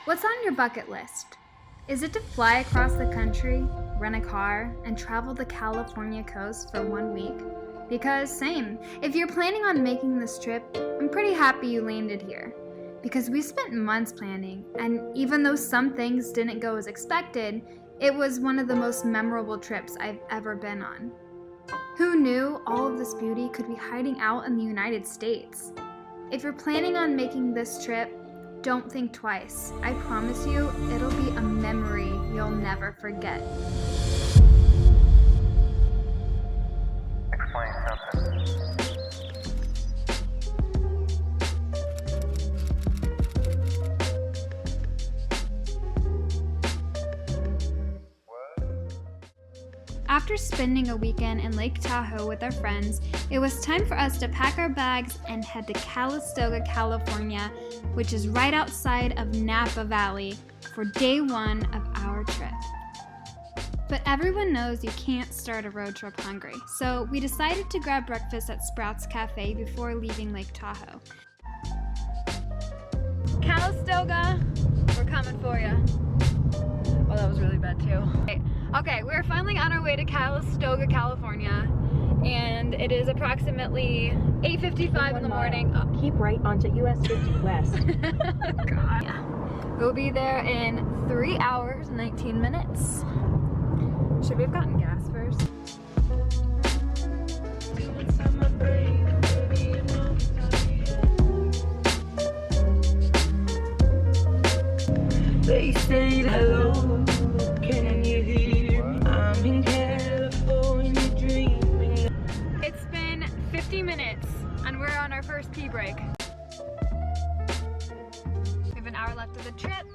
What's on your bucket list? Is it to fly across the country, rent a car, and travel the California coast for 1 week? Because same, if you're planning on making this trip, I'm pretty happy you landed here. Because we spent months planning, and even though some things didn't go as expected, it was one of the most memorable trips I've ever been on. Who knew all of this beauty could be hiding out in the United States? If you're planning on making this trip, don't think twice. I promise you, it'll be a memory you'll never forget. Explain something. After spending a weekend in Lake Tahoe with our friends, it was time for us to pack our bags and head to Calistoga, California, which is right outside of Napa Valley, for day one of our trip. But everyone knows you can't start a road trip hungry, so we decided to grab breakfast at Sprouts Cafe before leaving Lake Tahoe. Calistoga, we're coming for you. Oh, that was really bad too. Okay, we're finally on our way to Calistoga, California, and it is approximately 8:55 in the morning. Oh. Keep right onto US 50 West. God. Yeah. We'll be there in 3 hours, 19 minutes. Should we have gotten gas first? They say hello, can you hear me? I'm in California dreaming. It's been 50 minutes and we're on our first pee break. We have an hour left of the trip.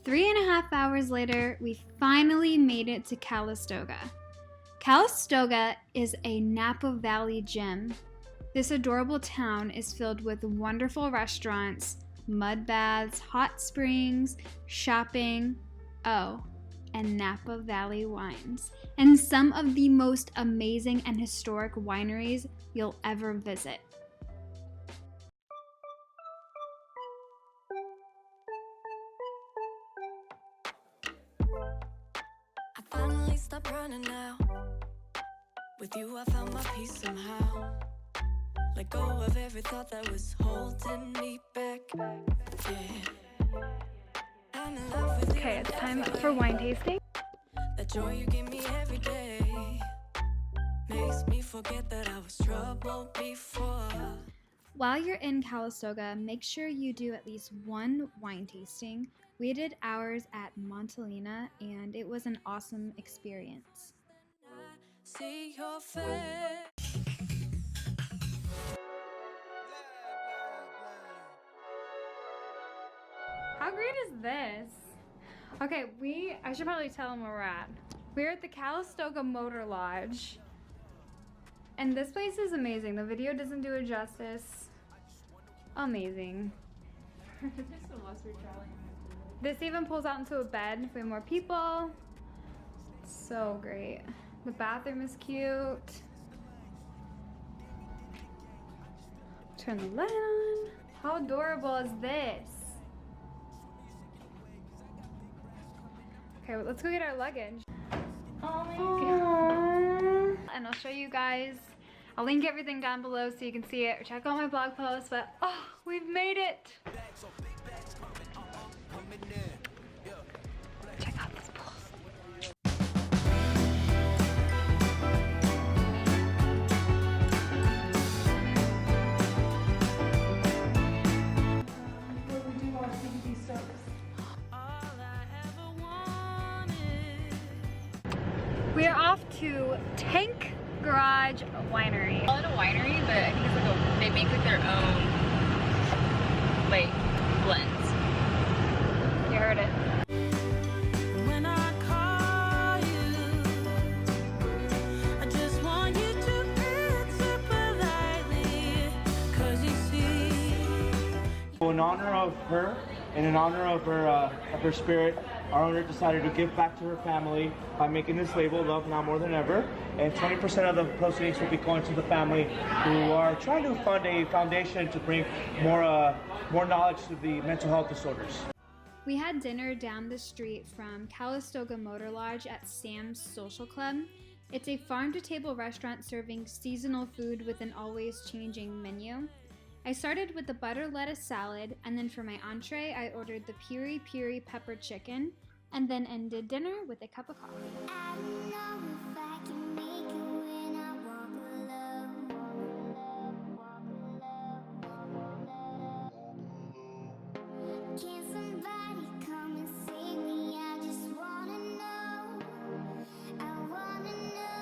Three and a half hours later, we finally made it to Calistoga. Calistoga is a Napa Valley gem. This adorable town is filled with wonderful restaurants, mud baths, hot springs, shopping, and Napa Valley wines, and some of the most amazing and historic wineries you'll ever visit. I finally stopped running now. With you I found my peace somehow. Let go of every thought that was holding me back. Yeah. I'm in love with you. Okay, it's time for wine tasting. The joy you give me every day makes me forget that I was troubled before. While you're in Calistoga, make sure you do at least one wine tasting. We did ours at Montalina, and it was an awesome experience. See your face. How great is this? Okay, I should probably tell them where we're at. We're at the Calistoga Motor Lodge. And this place is amazing. The video doesn't do it justice. Amazing. This even pulls out into a bed if we have more people. So great. The bathroom is cute. Turn the light on. How adorable is this? Okay, well, let's go get our luggage. Oh my God. And I'll show you guys. I'll link everything down below so you can see it or check out my blog post, but we've made it. Check out this pool. We are off to Tank Garage Winery. I call it a winery, but I think it's like they make like their own blends. You heard it. When I call you, I just want you to answer politely, 'cause you see. In honor of her and in honor of her spirit, our owner decided to give back to her family by making this label, Love Now More Than Ever. And 20% of the proceeds will be going to the family who are trying to fund a foundation to bring more knowledge to the mental health disorders. We had dinner down the street from Calistoga Motor Lodge at Sam's Social Club. It's a farm-to-table restaurant serving seasonal food with an always-changing menu. I started with the butter lettuce salad, and then for my entree, I ordered the piri piri pepper chicken, and then ended dinner with a cup of coffee. I don't know if I can make it when I walk alone. Can somebody come and save me? I just wanna know. I wanna know.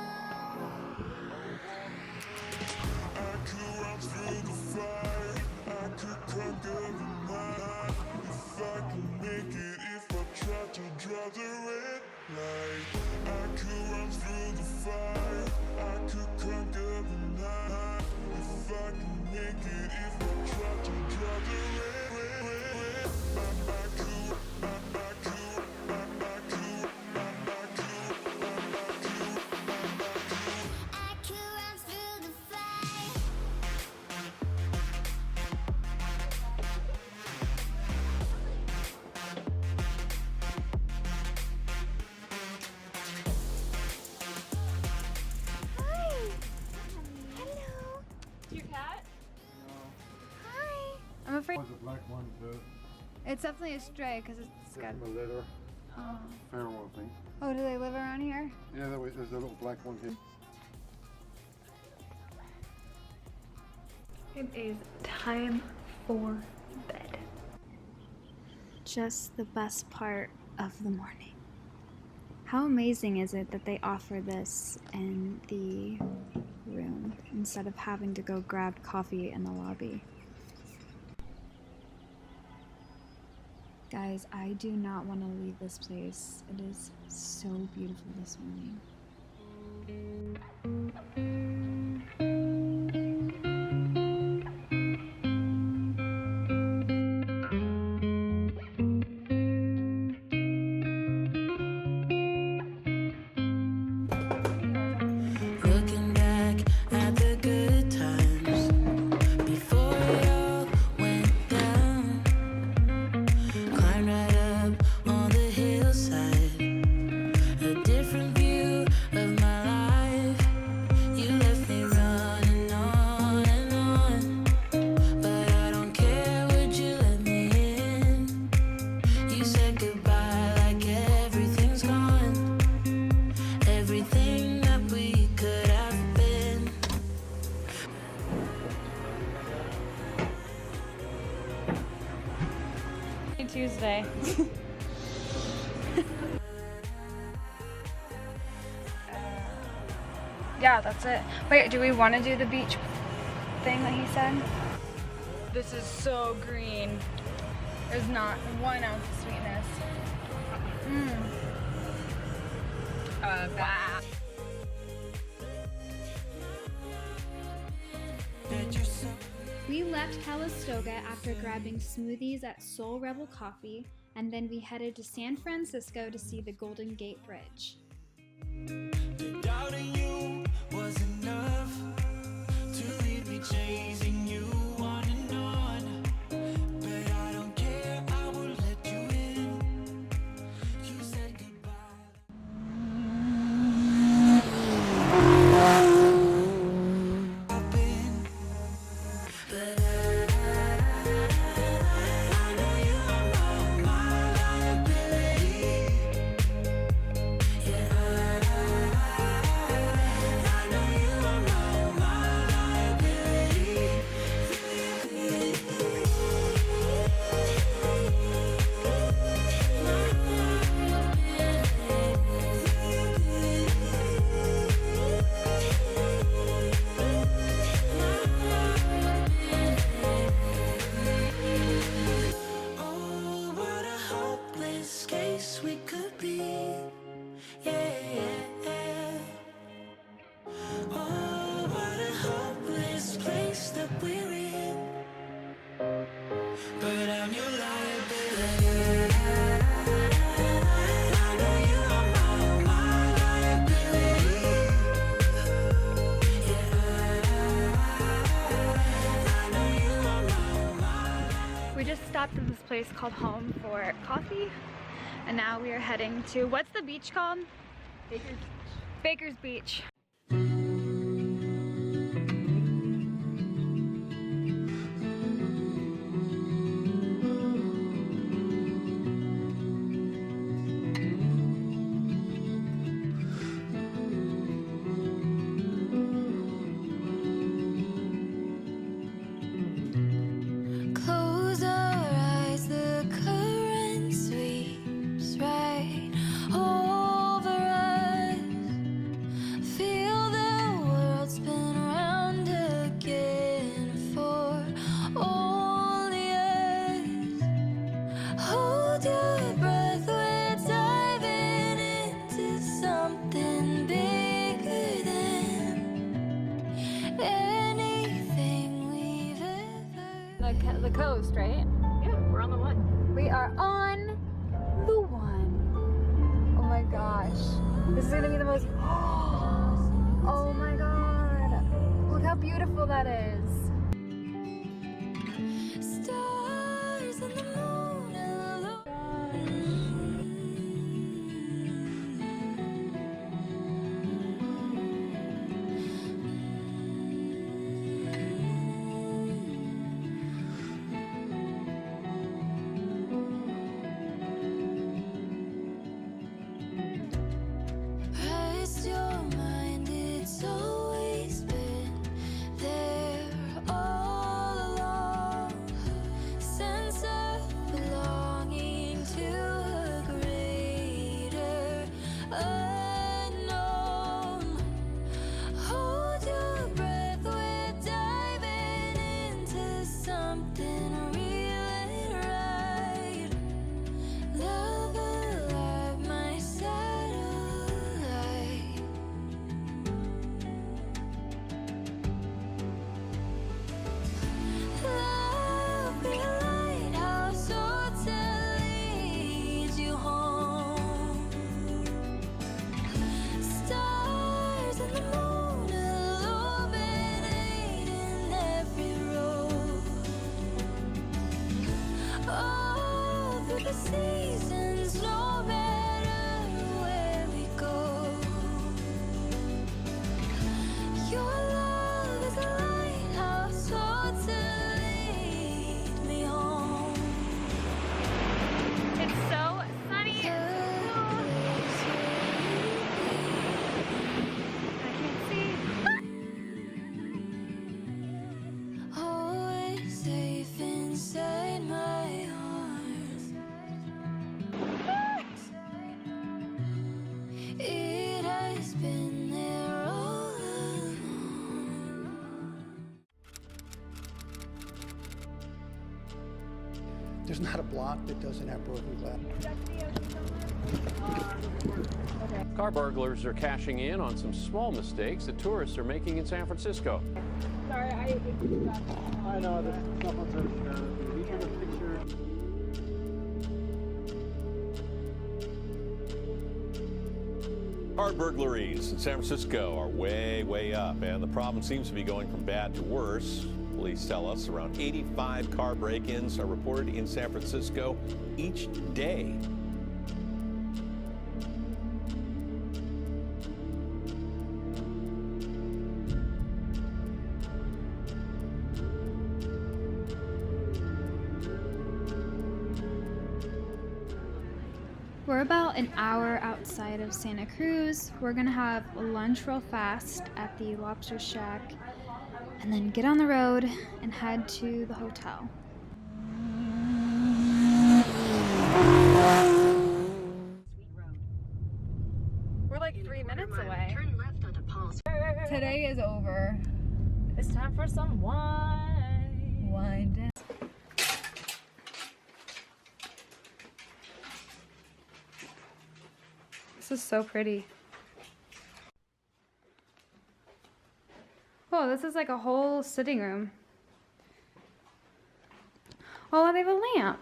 I could run through the fire, I could conquer the night. If I could make it, if I tried to draw the red light. I could run through the fire, I could conquer the night. If I could make it, if I tried to draw the red. I'm afraid There's a black one too. it's definitely a stray because it's got. A litter. Oh. Feral, I think. Oh, do they live around here? Yeah, there's a little black one here. It is time for bed. Just the best part of the morning. How amazing is it that they offer this in the room instead of having to go grab coffee in the lobby? Guys, I do not want to leave this place. It is so beautiful this morning. Looking back at the good times before it all went down. Climbed right up on the hillside, a different view of my life. You left me running on and on, but I don't care, would you let me in? You said goodbye like everything's gone, everything that we could have been. Tuesday. Yeah, that's it. Wait, do we want to do the beach thing that he said? This is so green. There's not 1 ounce of sweetness. Wow. We left Calistoga after grabbing smoothies at Soul Rebel Coffee, and then we headed to San Francisco to see the Golden Gate Bridge. Doubting you was enough to leave me chasing you on and on. But I don't care, I will let you in. You said goodbye. I've been, but I know you are my liability. Yeah, I know you are my liability. place called home for coffee. And now we are heading to, what's the beach called? Baker's Beach. Close our eyes, the current sweeps right over us. Feel the world spin round again for only us. Hold your breath, we're diving into something bigger than anything we've ever. The coast, right? Yeah, we're on the one. We are on the one. Oh my gosh. This is gonna be the most, oh my God. Look how beautiful that is. Stars and the moon alone. Rest your mind, it's always been there all along. Sense of belonging to a greater unknown. Hold your breath, we're diving into something real and right. Love alive, my satellite. Love be a lighthouse, so to lead you home. Stars and the moon illuminating every road. All through the seasons, no matter where we go. Your love is a lighthouse, so to lead me home. It's so sunny. The place I can't see. where always safe inside my arms. It has been there all along. There's not a block that doesn't have broken glass. Car burglars are cashing in on some small mistakes that tourists are making in San Francisco. Sorry, I know, this someone says, these are the pictures. Car burglaries in San Francisco are way up, and the problem seems to be going from bad to worse. Police tell us around 85 car break-ins are reported in San Francisco each day. We're about an hour outside of Santa Cruz. We're gonna have lunch real fast at the Lobster Shack and then get on the road and head to the hotel. We're like 3 minutes away. Turn left onto Paul's. Today is over. It's time for some wine. Wind down. This is so pretty. Oh, this is like a whole sitting room. Oh, they have a lamp.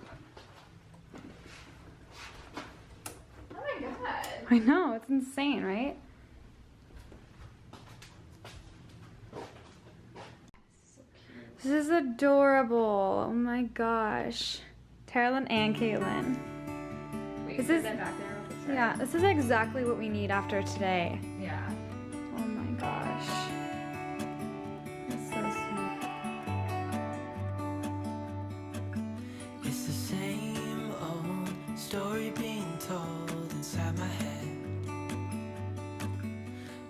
Oh my god. I know, it's insane, right? This is adorable. Oh my gosh. Carolyn and Caitlin. This is yeah, this is exactly what we need after today. Yeah. Oh my gosh. That's so sweet. It's the same old story being told inside my head.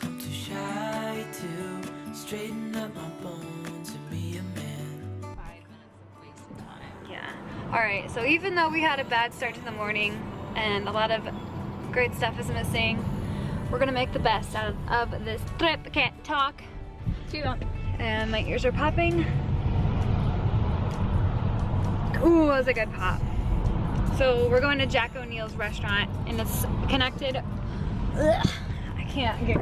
I'm too shy to straighten up my bones and be a man. 5 minutes of wasted time. Yeah. Alright, so even though we had a bad start to the morning and a lot of great stuff is missing, we're gonna make the best out of this trip. I can't talk too long. And my ears are popping. Ooh, that was a good pop. So we're going to Jack O'Neill's restaurant and it's connected. Ugh, I can't get.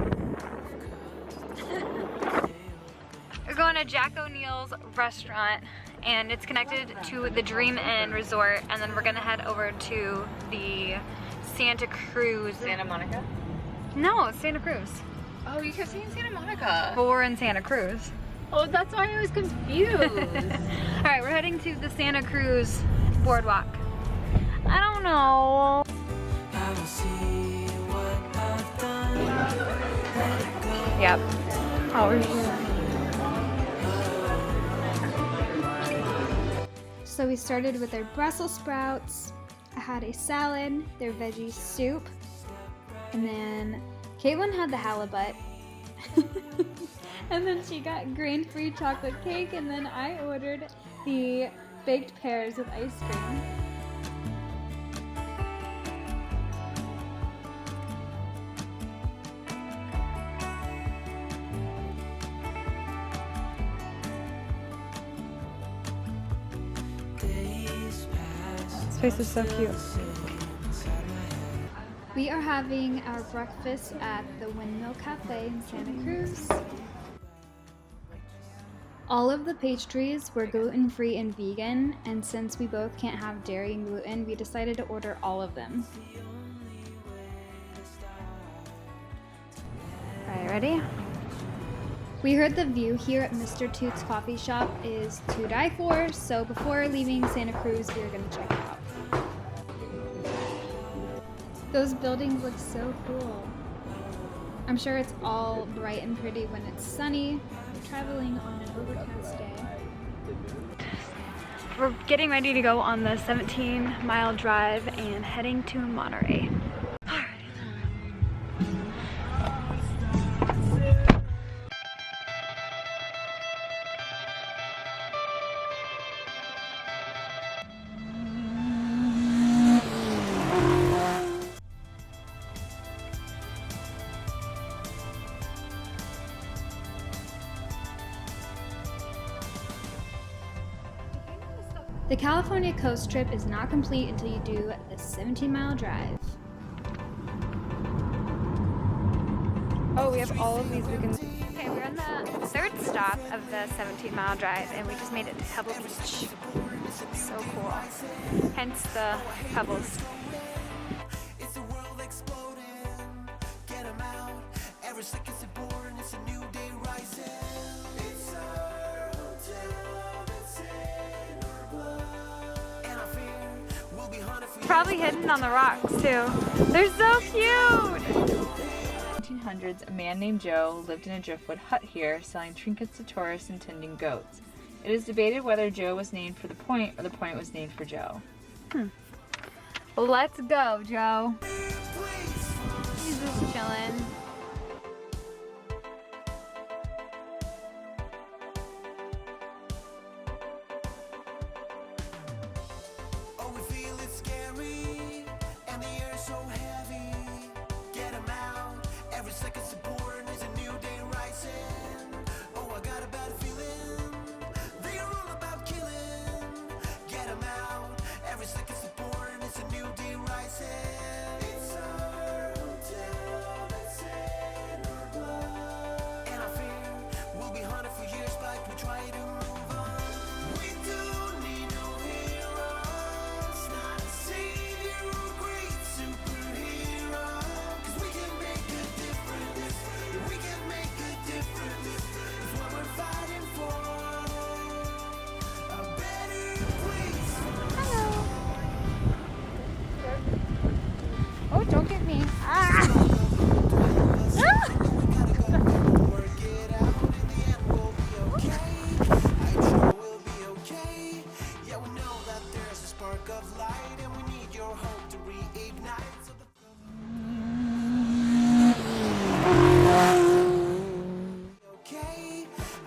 We're going to Jack O'Neill's restaurant and it's connected to the Dream Inn Resort, and then we're gonna head over to the Santa Cruz. Santa Monica? No, it's Santa Cruz. Oh, you kept saying Santa Monica. But we're in Santa Cruz. Oh, that's why I was confused. Alright, we're heading to the Santa Cruz boardwalk. I don't know. I will see what I've done. Yep. Oh, we're here. So we started with their Brussels sprouts. I had a salad, their veggie soup, and then Caitlin had the halibut. And then she got grain-free chocolate cake, and then I ordered the baked pears with ice cream. This place is so cute. We are having our breakfast at the Windmill Cafe in Santa Cruz. All of the pastries were gluten-free and vegan, and since we both can't have dairy and gluten, we decided to order all of them. Alright, ready? We heard the view here at Mr. Toots Coffee Shop is to die for, so before leaving Santa Cruz, we are going to check it out. Those buildings look so cool. I'm sure it's all bright and pretty when it's sunny. We're traveling on an overcast day. We're getting ready to go on the 17-mile drive and heading to Monterey. The California coast trip is not complete until you do the 17-mile drive. Oh, we have all of these we can. Okay, we're on the third stop of the 17-mile drive, and we just made it to Pebble Beach. So cool. Hence the pebbles. It's a world exploding. Get 'em out. Every second's born. It's a new day rising. It's our hotel that's in our blood. And I fear we'll be hunted for. Probably hidden on the rocks too. They're so cute. 1800s, a man named Joe lived in a driftwood hut here, selling trinkets to tourists and tending goats. It is debated whether Joe was named for the point or the point was named for Joe. Let's go, Joe. He's just chilling. Oh, we feel it's scary, and the air's so heavy. Get 'em out. Every second's born is a new day rising. Oh, I got a bad feeling. They are all about killing. Get 'em out. Every second's born is a new day rising. It's our hotel that's in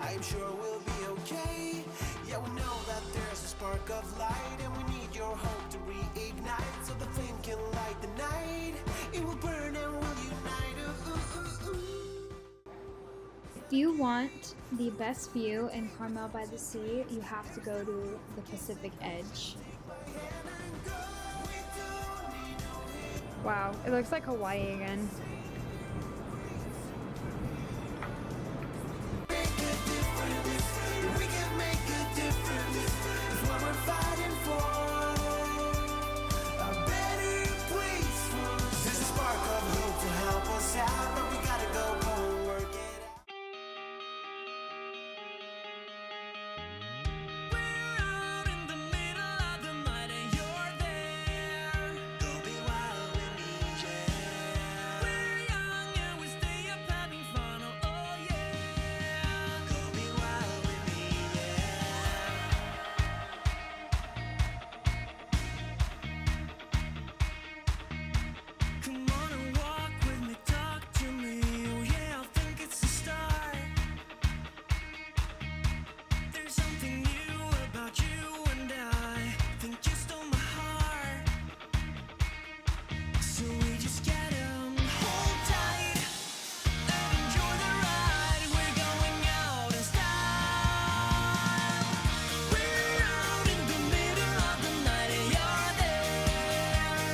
I'm sure we'll be okay. Yeah, we know that there's a spark of light, and we need your hope to reignite, so the flame can light the night. It will burn and we'll unite. If you want the best view in Carmel by the Sea, you have to go to the Pacific Edge. Wow, it looks like Hawaii again. We can make a difference. It's what we're fighting for. A better place for us. There's a spark of hope to help us out, but we gotta go home, work it out. We're out in the middle of the night and you're there. Go be wild with me, yeah. We're young and we stay up having fun, oh yeah. Go be wild with me, yeah. Come on and walk with me, talk to me, oh yeah, I think it's a start. There's something new about you and I think you stole my heart. So we just gotta hold tight and enjoy the ride. We're going out in style. We're out in the middle of the night and you're there.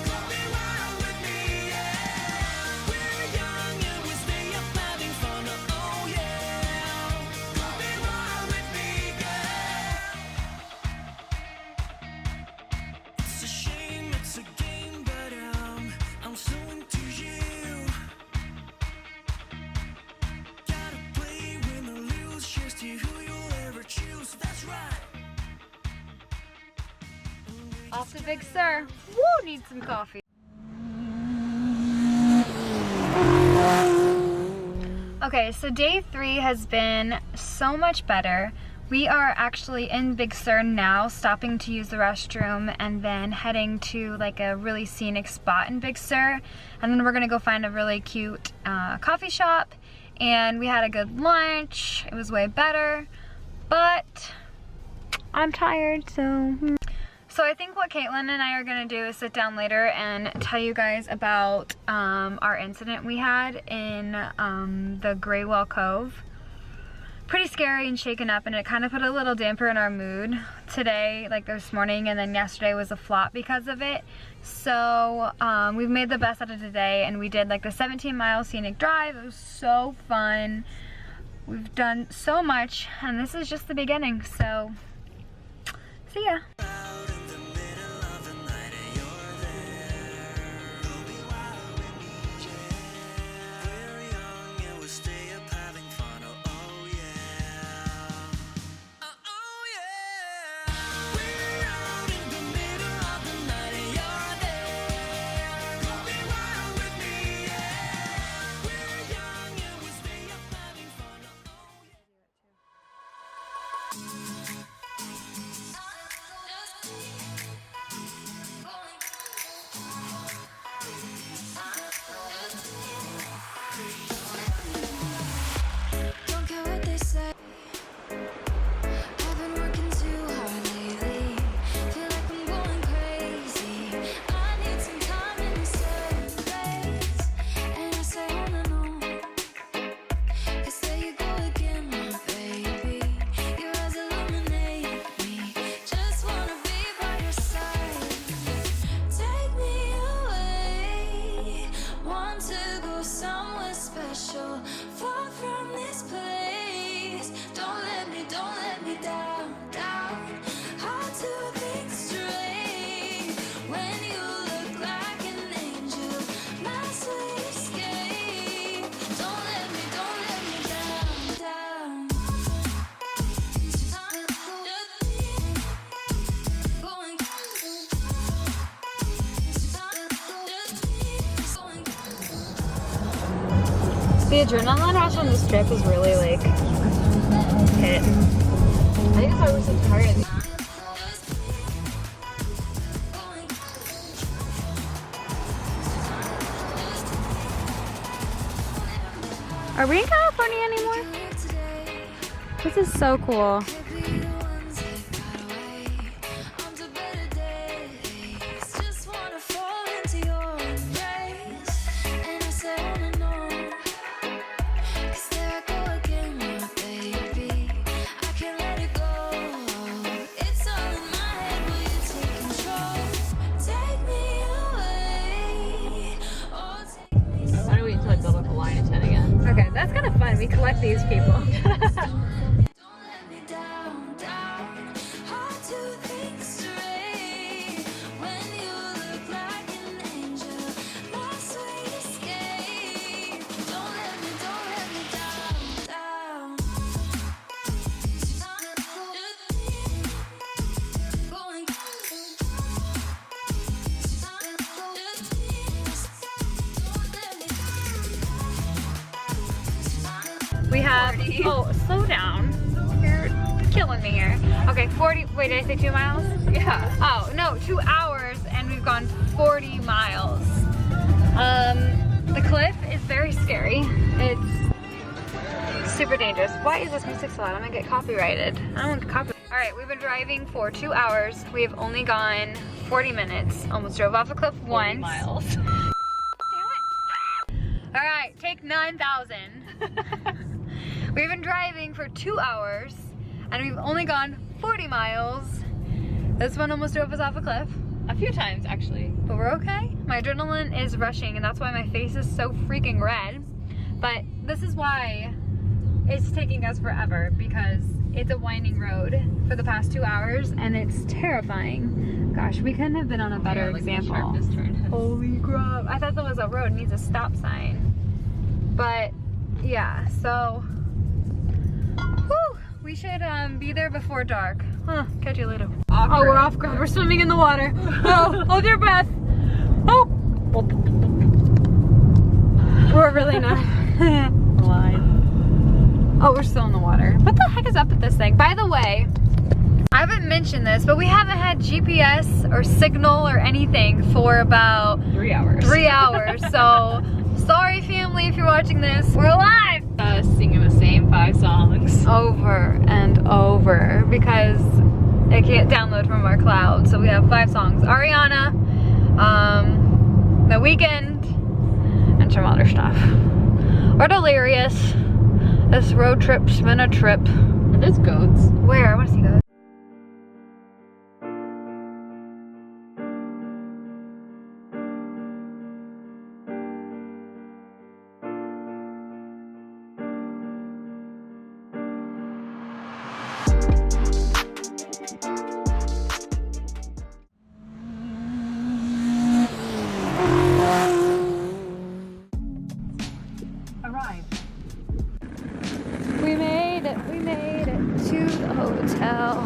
Come be wild with me, yeah. We're young and we stay up having fun, oh yeah. Come be wild with me, yeah. It's a shame, it's a game, but I'm so into you. Gotta play, win or lose, cheers to who you'll ever choose. That's right. Off to Big Sur. Woo, need some coffee. Okay, so day 3 has been so much better. We are actually in Big Sur now, stopping to use the restroom and then heading to like a really scenic spot in Big Sur. And then we're gonna go find a really cute coffee shop. And we had a good lunch. It was way better, but I'm tired, so. So I think what Caitlin and I are gonna do is sit down later and tell you guys about our incident we had in the Graywell Cove. Pretty scary and shaken up, and it kind of put a little damper in our mood today, like this morning, and then yesterday was a flop because of it. So we've made the best out of today, and we did like the 17-mile scenic drive. It was so fun. We've done so much, and this is just the beginning, so see ya. The adrenaline rush on this trip is really like hit. I think that's why we're so tired. Are we in California anymore? This is so cool. Why don't we wait until I build up a line of 10 again? Okay, that's kind of fun. We collect these people. We have, 40. Oh, slow down. You're killing me here. Okay, 40, wait, did I say 2 miles? Yeah. Oh, no, 2 hours and we've gone 40 miles. The cliff is very scary. It's super dangerous. Why is this music so loud? I'm gonna get copyrighted. I don't want copyright. All right, we've been driving for 2 hours. We've only gone 40 minutes. Almost drove off a cliff once. 40 miles. Damn it. All right, take 9,000. We've been driving for 2 hours and we've only gone 40 miles. This one almost drove us off a cliff. A few times, actually. But we're okay. My adrenaline is rushing and that's why my face is so freaking red. But this is why it's taking us forever, because it's a winding road for the past 2 hours and it's terrifying. Gosh, we couldn't have been on a better example. Holy crap. I thought that was a road, it needs a stop sign. But yeah, so whew, we should be there before dark. Huh, catch you later. Awkward. Oh, we're off ground. We're swimming in the water. Oh, hold your breath. Oh, we're really not. Oh, we're still in the water. What the heck is up with this thing? By the way, I haven't mentioned this, but we haven't had GPS or signal or anything for about 3 hours. 3 hours. So sorry, family, if you're watching this. We're alive. Singing the same 5 songs over and over because it can't download from our cloud. So we have 5 songs: Ariana, The Weeknd, and some other stuff. We're delirious. This road trip's been a trip. There's goats. Where? I want to see goats. We made it to the hotel.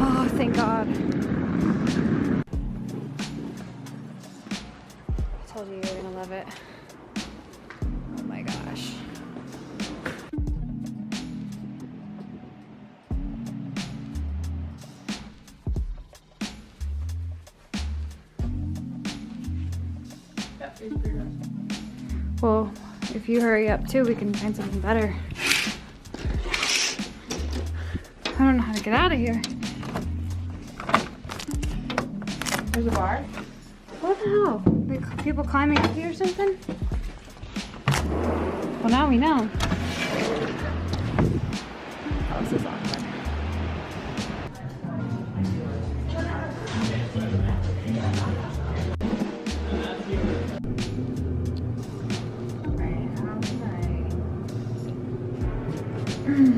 Oh, thank God. I told you were gonna love it. Oh my gosh. Well, if you hurry up too, we can find something better. I don't know how to get out of here. There's a bar? What the hell? Like people climbing up here or something? Well, now we know. Oh, this is awkward.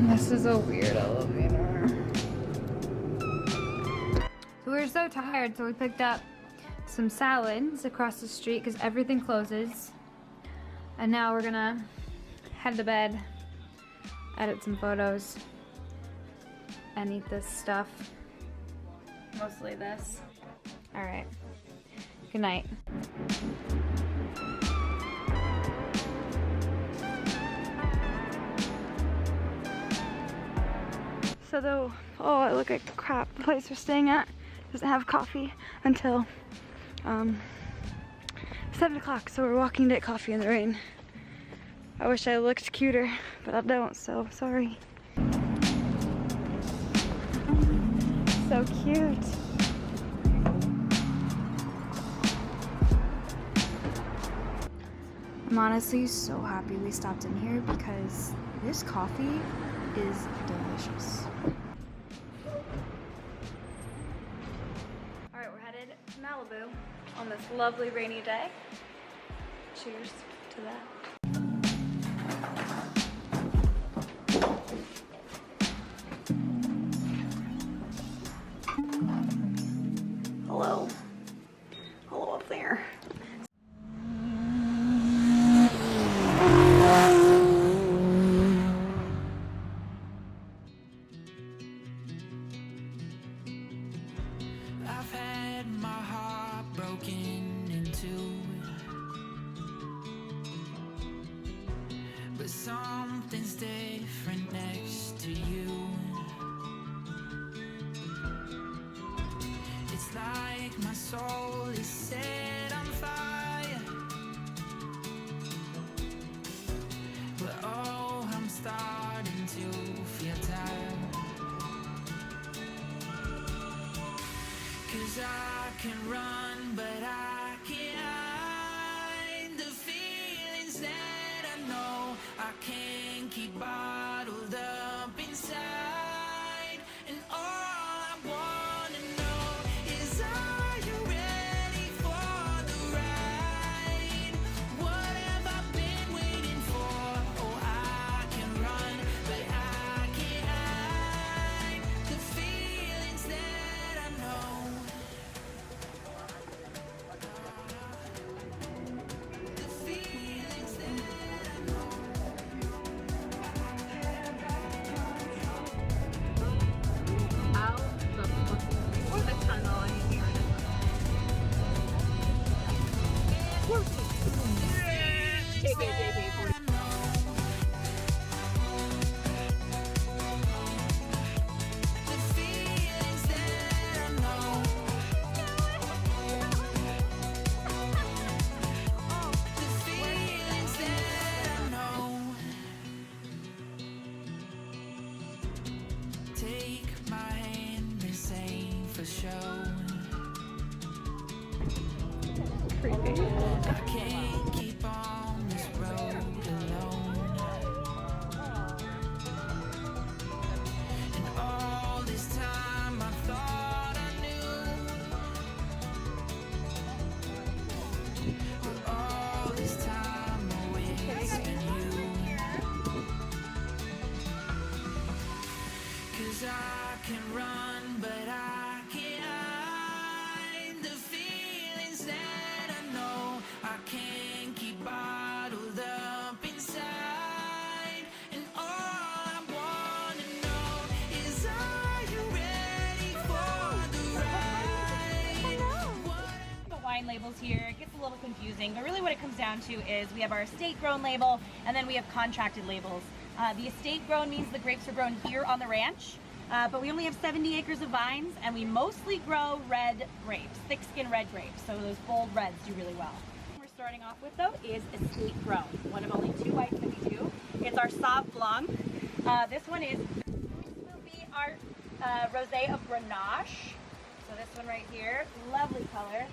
This is a weird elevator. So we were so tired, so we picked up some salads across the street because everything closes. And now we're gonna head to bed, edit some photos, and eat this stuff. Mostly this. All right. Good night. So though, oh, I look like crap. The place we're staying at doesn't have coffee until 7 o'clock. So we're walking to get coffee in the rain. I wish I looked cuter, but I don't, so sorry. So cute. I'm honestly so happy we stopped in here because this coffee is delicious. Alright, we're headed to Malibu on this lovely rainy day. Cheers to that. Hello. Hello up there. I've had my heart broken in two, but something's different next to you. It's like my soul is set on fire, but oh, I'm starting to feel tired. 'Cause I can run, but I can't hide the feelings that I know I can't keep bottled up inside. And all I wanna know is, are you ready for the ride? What have I been waiting for? Oh, I can run, but I can't hide the feelings that I know. Take my hand and say for show. Creepy. I can't keep on this road alone. And all this time I thought I knew, but all this time I wasted you. 'Cause I can run, but I can't hide the feelings that I know I can't keep bottled up inside. And all I wanna know is, are you ready for the ride? The wine labels here, it gets a little confusing, but really what it comes down to is we have our estate grown label and then we have contracted labels. The estate grown means the grapes are grown here on the ranch, but we only have 70 acres of vines and we mostly grow red grapes, thick skin red grapes, so those bold reds do really well. What we're starting off with though is estate grown, one of only 2 whites that we do. It's our Sauv Blanc. This one will be our Rosé of Grenache. So this one right here, lovely color.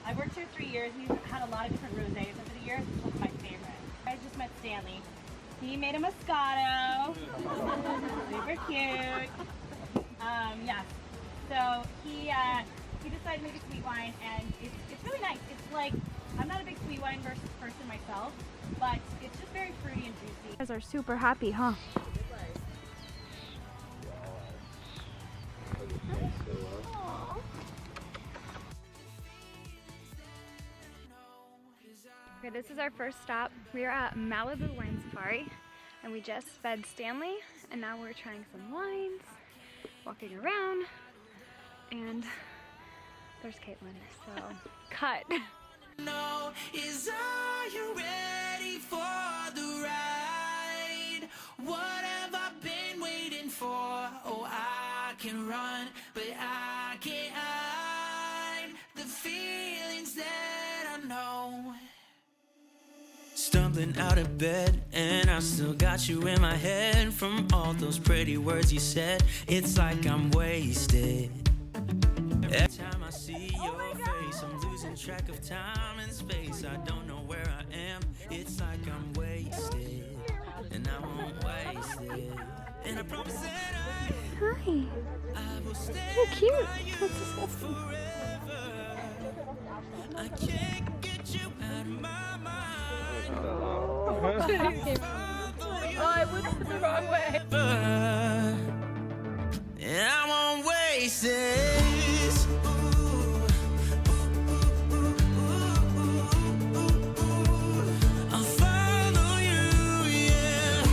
I've worked here 3 years and we've had a lot of different rosés over the years. This one's my favorite. I just met Stanley. He made a Moscato. Super cute. Yeah. So he decided to make a sweet wine, and it's really nice. It's like, I'm not a big sweet wine person myself, but it's just very fruity and juicy. You guys are super happy, huh? Okay, this is our first stop. We are at Malibu Wine Safari, and we just fed Stanley, and now we're trying some wines, walking around, and there's Caitlin, so cut. No, is, are you ready for the ride? What have I been waiting for? Oh, stumbling out of bed, and I still got you in my head from all those pretty words you said. It's like I'm wasted. Every time I see your face, I'm losing track of time and space. I don't know where I am. It's like I'm wasted, and I won't waste it. And I promise that Hi. I will stay You're cute. by you That's disgusting. forever. I can't get you out of my mind. Oh, I went the wrong way. And I won't waste this. I'll follow you, yeah.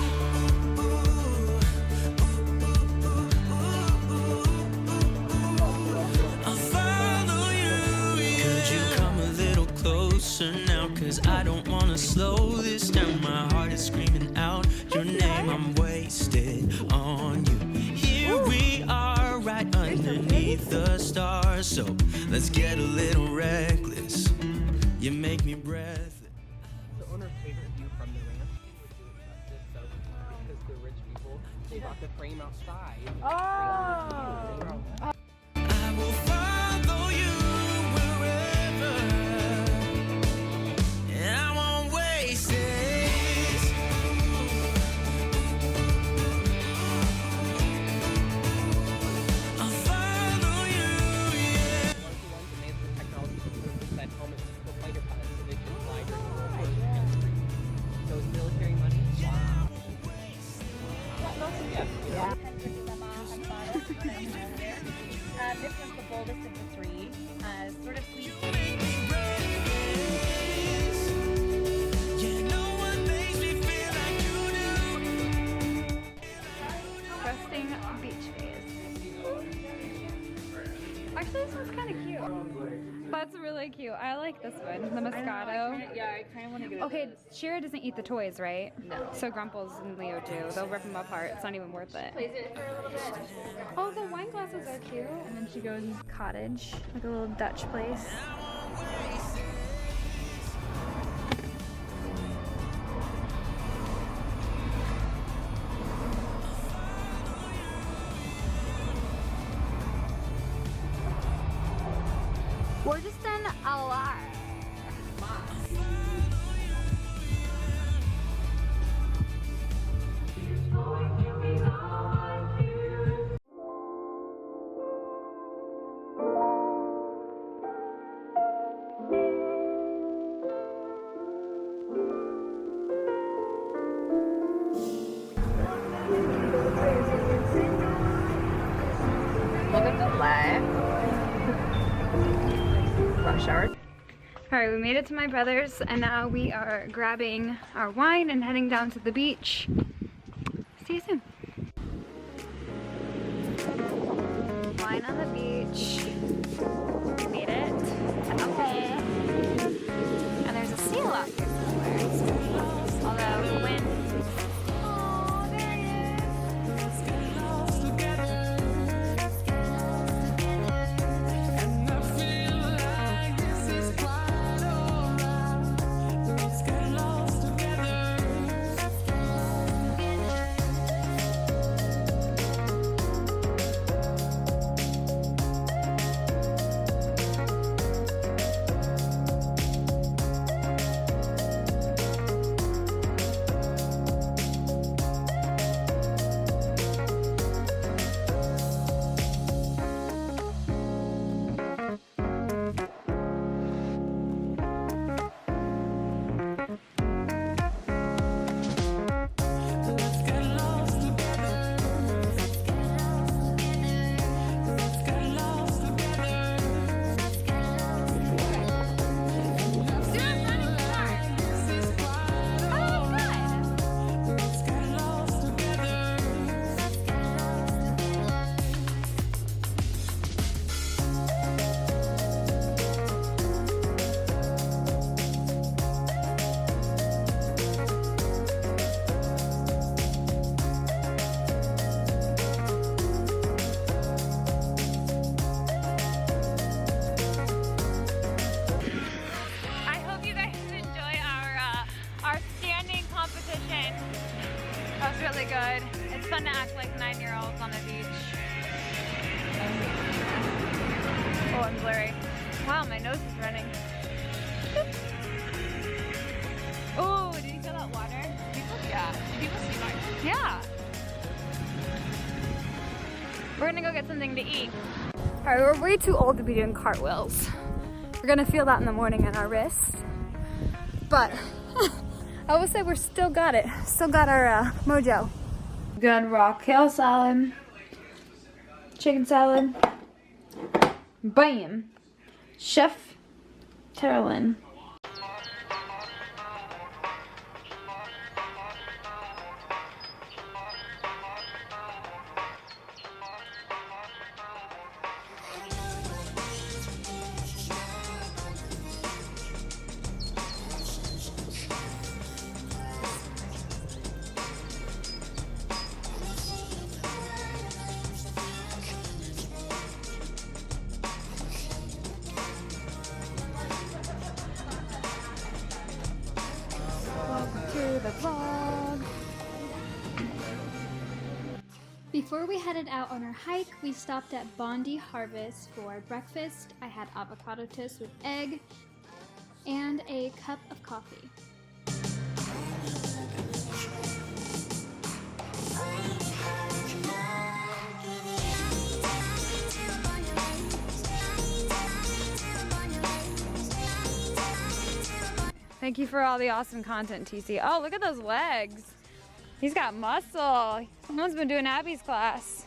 I'll follow you, yeah. Could you come a little closer now? 'Cause I don't wanna slow this down. My heart is screaming out your name. I'm wasted on you. Here we are, right underneath the stars. So let's get a little reckless. You make me breathless. The owner's favorite view from the ranch because the rich people, they bought the frame outside. I will follow you wherever, and I won't waste this. I'll follow you, yeah. One of the ones that made the technology to send helmets to fighter pilots so they can fly during the World War II. Those military money. This one's the boldest of the three. Sort of sweet. Yeah, no one makes me feel like you do. Resting beach phase. Actually, this one's kind of cute. That's really cute. I like this one, the Moscato. Yeah, I kind of want to get Okay, Shira doesn't eat the toys, right? No. So Grumples and Leo do. They'll rip them apart. It's not even worth it. Plays it for a little bit. Oh, the wine glasses are cute. And then she goes cottage, like a little Dutch place. We're just in LR. Look at the lag. Rush hour. Alright, we made it to my brother's and now we are grabbing our wine and heading down to the beach. See you soon. Wine on the beach. We made it to LA. And there's a seal out here somewhere. Although the wind. Oh, there he good. It's fun to act like 9-year-olds on a beach. Oh, I'm blurry. Wow, my nose is running. Oh, did you feel that water? Yeah. Did people see mine? Yeah. We're gonna go get something to eat. Alright, we're way too old to be doing cartwheels. We're gonna feel that in the morning in our wrists. But I will say we're still got it. Still got our mojo. Good raw kale salad. Chicken salad. Bam! Chef Terrelin. The vlog. Before we headed out on our hike, we stopped at Bondi Harvest for breakfast. I had avocado toast with egg and a cup of coffee. Thank you for all the awesome content, TC. Oh, look at those legs. He's got muscle. Someone's been doing Abby's class.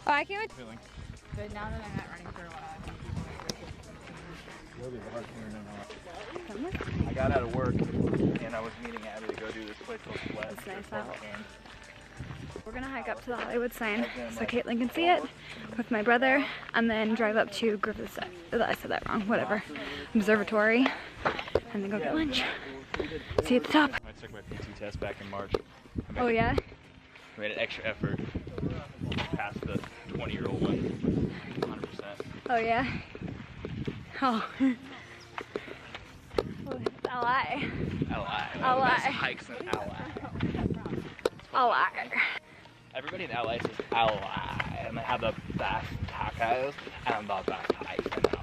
Oh, I can't wait. Good, now that I'm not running for a while. I got out of work and I was meeting Abby to go do this place called Sled. That's nice, huh? We're gonna hike up to the Hollywood sign so Caitlin can see it with my brother, and then drive up to Griffith's, I said that wrong, whatever, observatory, and then go get lunch. See you at the top. I took my PT test back in March. Oh yeah? We made an extra effort past the 20-year-old one, 100%. Oh yeah? Oh. LI. LI. Hikes in LI. LI. Everybody in LA says LI, and they have the best tacos and the best hikes in LA.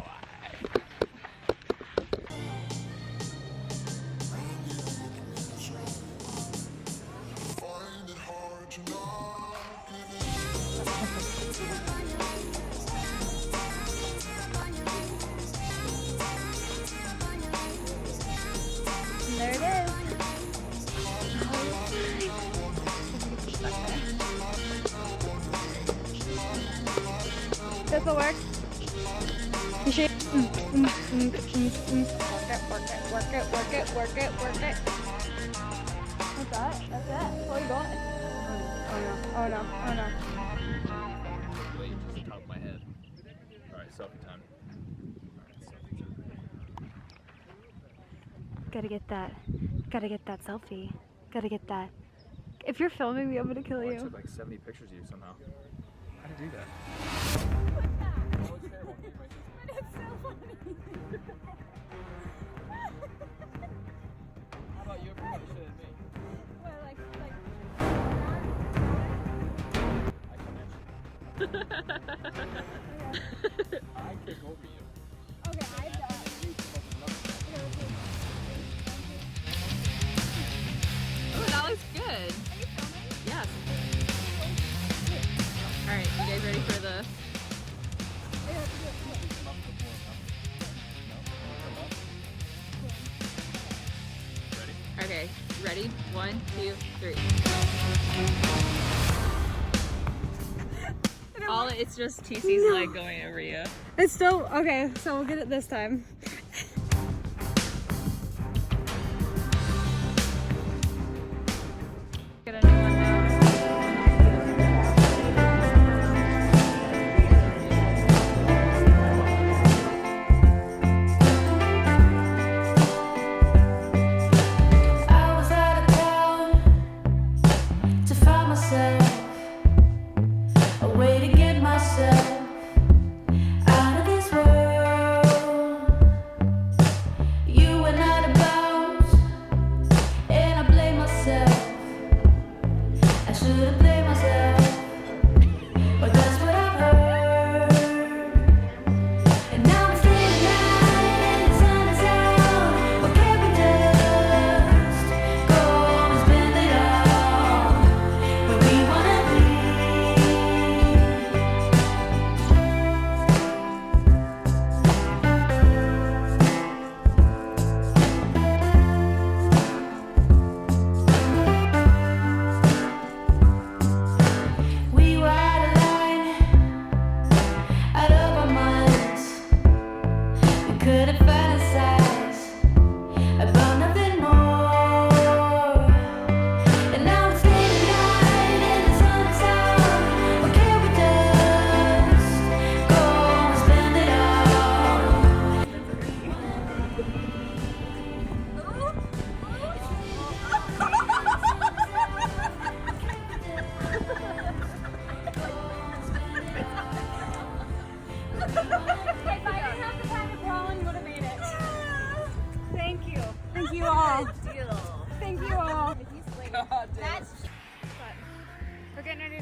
There it is. This will work. You should. Work it. What's that? That's it. What are you going? Oh no. Wait, just top of my head. Alright, selfie time. Gotta get that selfie. Gotta get that. If you're filming me, I'm gonna kill you. I took like 70 pictures of you somehow. How to do that? How about you everybody should at me? I kick over you. Okay, I don't. Oh, that looks good. Are you filming? Yes. Alright, you guys ready for the... Okay, ready? 1, 2, 3. It's just TC's leg going over you. It's still, okay, so we'll get it this time. Get a new one now. I was out of town to find myself a way to get myself out of this world.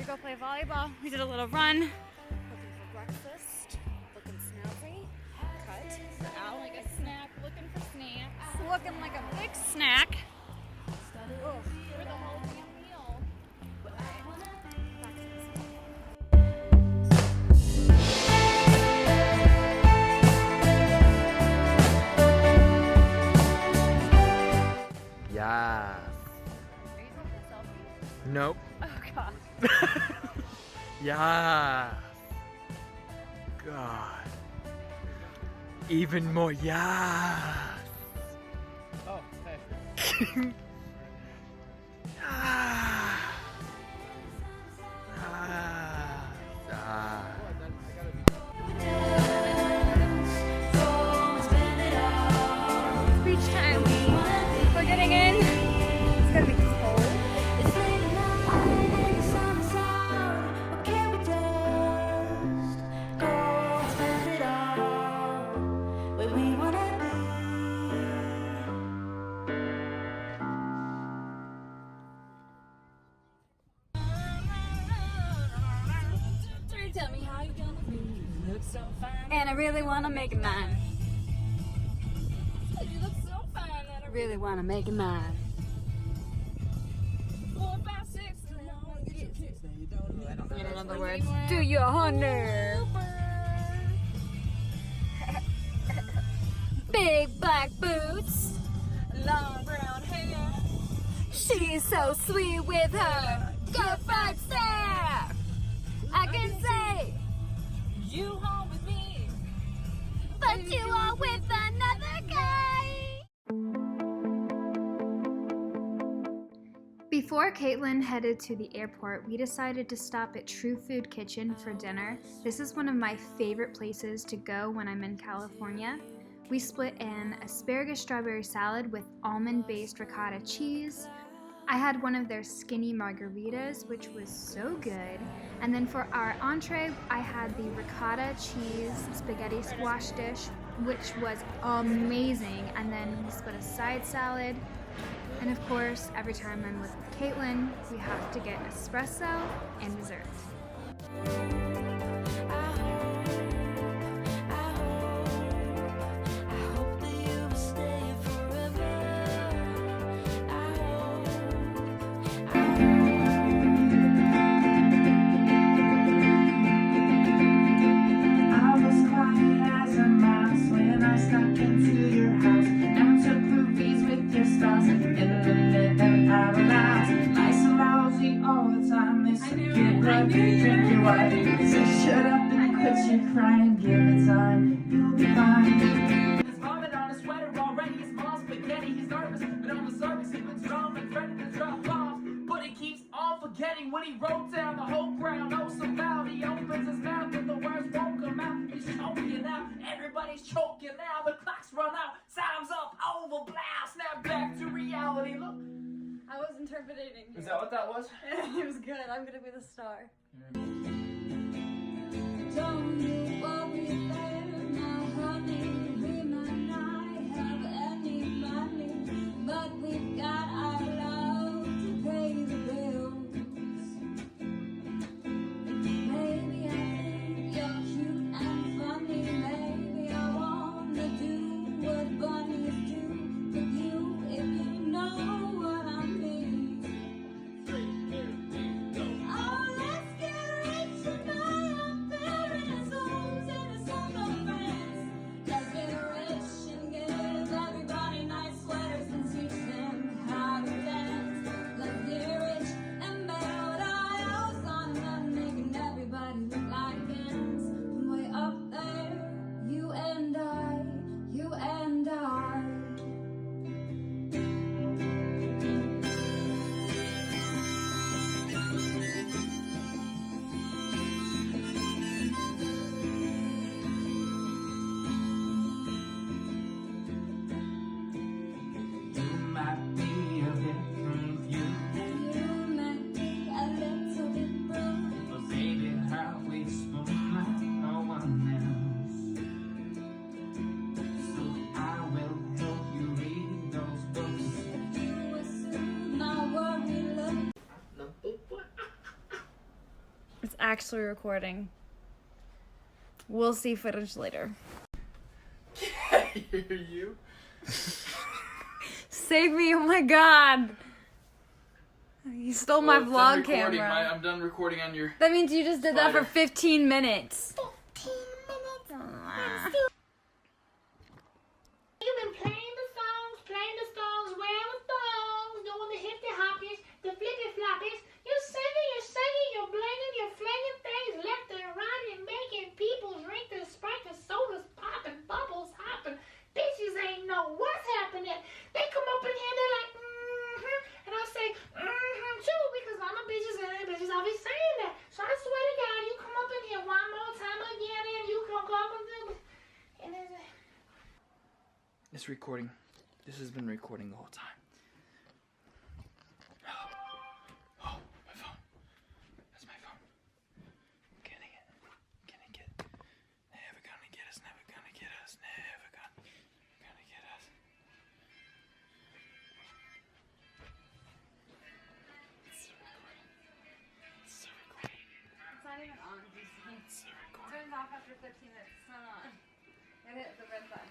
go play volleyball. We did a little run. Looking for breakfast. Looking snazzy. Cut. Out. Like a snack, looking for snacks. Looking like a big snack. For the whole damn meal. Yeah. Nope. Oh god. Yeah. God. Even more yeah. Oh, hey. Beach time. We're getting in. It's gonna be cold. Tell me how you gonna be. You look so fine. And I really wanna make it mine. You look so fine. And I Really wanna make it mine. 4, 5, 6. In other words, do your honor. Big black boots. Long brown hair. She's so sweet with her good fight stare. I can say, You home with me. but you are with another guy. Before Caitlin headed to the airport, we decided to stop at True Food Kitchen for dinner. This is one of my favorite places to go when I'm in California. We split an asparagus strawberry salad with almond-based ricotta cheese. I had one of their skinny margaritas, which was so good. And then for our entree, I had the ricotta cheese spaghetti squash dish, which was amazing. And then we split a side salad. And of course, every time I'm with Caitlin, we have to get espresso and dessert. Crying, give it time, you'll be fine. He's vomit on his sweater already, his mom's spaghetti, he's nervous, but on the surface he looks strong and ready to drop off. But he keeps on forgetting when he wrote down the whole crowd. Oh, so loud, he opens his mouth, but the words won't come out. He's choking out, everybody's choking now, the clock's run out, time's up, over, blast, snap back to reality, look. I was interpreting. Is that what that was? It was good. I'm gonna be the star. Don't you worry there, my honey. We might not have any money, but we've got our love to pay the bills. Maybe I think you're cute and funny. Maybe I wanna do what bunnies do with you, if you know what I mean. 3, 2, 1, go. Oh, let's get rich and buy our parents' homes and actually recording. We'll see footage later. I hear you. Save me, oh my god. You stole my vlog camera. I'm done recording on your... That means you just did that for 15 minutes. 15 minutes. You've been playing the songs, wearing the thongs, doing the hippie hoppies, the flippy floppies. You're singing, you're blinging, you're flinging things left and right and making people drink the Sprite, the sodas popping, bubbles hopping. Bitches ain't know what's happening. They come up in here, they're like, and I say, too, because I'm a bitches and bitches always saying that. So I swear to God, you come up in here one more time again and you come up and then... It's recording. This has been recording the whole time. Oh, my phone. That's my phone. Never gonna get us, never gonna get us, never gonna get us. It's still recording. It's still recording. It's not even on. It's still recording. Turns off after 15 minutes. It's not on. I hit the red button.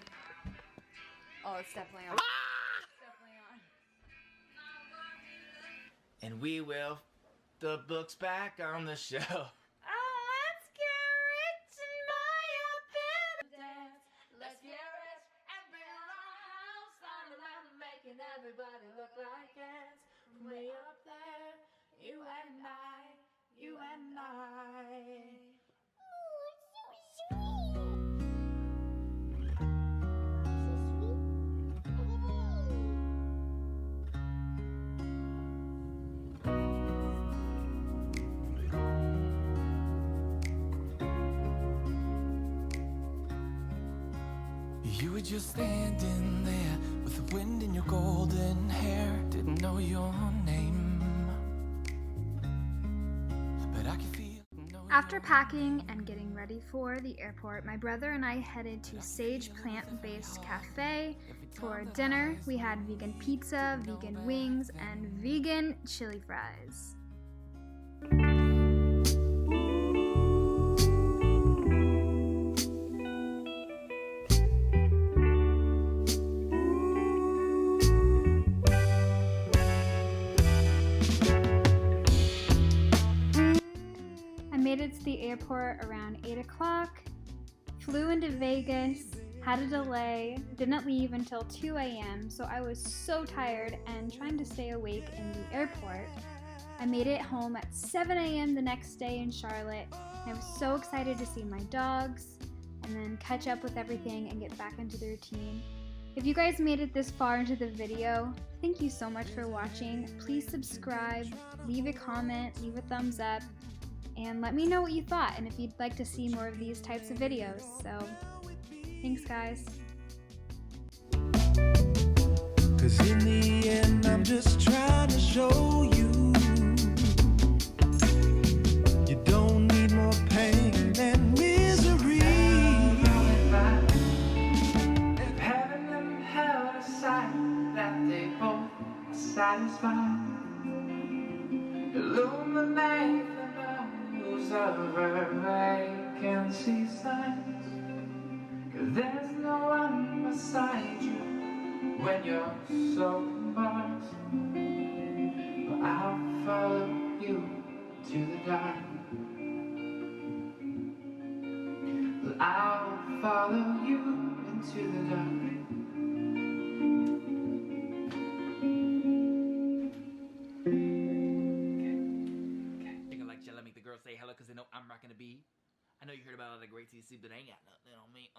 Oh, it's definitely on. It's definitely on. And we will the books back on the show. Oh, let's get rich and buy a bed dance. Let's get rich and build our house on the mountain, making everybody look like ants. Way up there, you and I, you and I. You were just standing there with the wind in your golden hair. Didn't know your name, but I can feel. After packing and getting ready for the airport, my brother and I headed to Sage Plant-Based Cafe. For dinner, we had vegan pizza, vegan wings, and vegan chili fries. Made it to the airport around 8 o'clock, flew into Vegas, had a delay, didn't leave until 2 a.m., so I was so tired and trying to stay awake in the airport. I made it home at 7 a.m. the next day in Charlotte, and I was so excited to see my dogs and then catch up with everything and get back into the routine. If you guys made it this far into the video, thank you so much for watching. Please subscribe, leave a comment, leave a thumbs up, and let me know what you thought and if you'd like to see more of these types of videos. So, thanks guys. Cause in the end, I'm just trying to show you you don't need more pain and misery. Heaven and hell decide that they both satisfy. Illuminate of her vacancy signs. Cause there's no one beside you when you're so embarrassed. But I'll follow you to the dark. I'll follow you into the dark. Say hello because they know I'm rocking a beat. I know you heard about all the great TC, but they ain't got nothing on me.